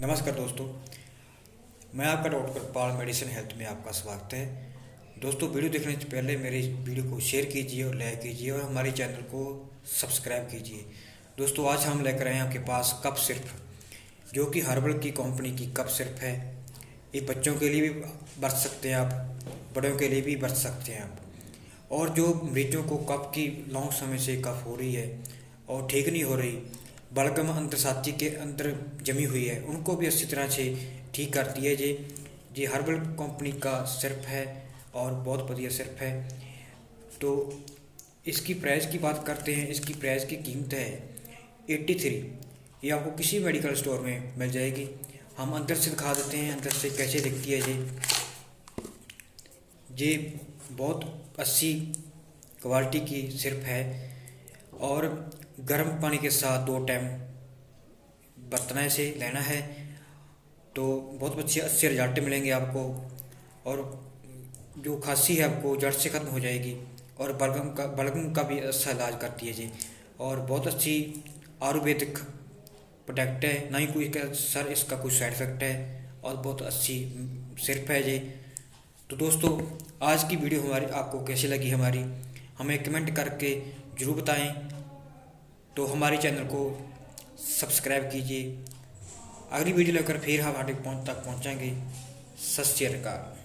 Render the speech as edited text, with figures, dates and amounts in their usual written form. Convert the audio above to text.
नमस्कार दोस्तों, मैं आपका डॉक्टर पाल मेडिसिन हेल्थ में आपका स्वागत है। दोस्तों, वीडियो देखने से पहले मेरे वीडियो को शेयर कीजिए और लाइक कीजिए और हमारे चैनल को सब्सक्राइब कीजिए। दोस्तों, आज हम लेकर आए हैं आपके पास कफ सिरप, जो कि हर्बल की कंपनी की कफ सिरप है। ये बच्चों के लिए भी बरत सकते हैं आप, बड़ों के लिए भी बरत सकते हैं आप। और जो मरीजों को कफ की लॉन्ग समय से कफ हो रही है और ठीक नहीं हो रही, बलगम अंतरसाती के अंदर जमी हुई है, उनको भी अच्छी तरह से ठीक करती है। जी हर्बल कंपनी का सिरप है और बहुत बढ़िया सिरप है। तो इसकी प्राइस की बात करते हैं। इसकी प्राइस की कीमत है 83। ये आपको किसी मेडिकल स्टोर में मिल जाएगी। हम अंदर से दिखा देते हैं अंदर से कैसे दिखती है। ये बहुत अच्छी क्वालिटी की सिरप है और गर्म पानी के साथ 2 टाइम बरतना से लेना है तो बहुत अच्छे रिजल्ट मिलेंगे आपको। और जो खांसी है आपको जड़ से ख़त्म हो जाएगी और बलगम का भी अच्छा इलाज करती है जी। और बहुत अच्छी आयुर्वेदिक प्रोडक्ट है, ना ही कोई इसका कोई साइड इफेक्ट है और बहुत अच्छी सिरप है जी। तो दोस्तों, आज की वीडियो हमारी आपको कैसी लगी हमें कमेंट करके ज़रूर बताएं। तो हमारे चैनल को सब्सक्राइब कीजिए। अगली वीडियो लेकर फिर हम तक पहुँचेंगे। सत श्री अकाल।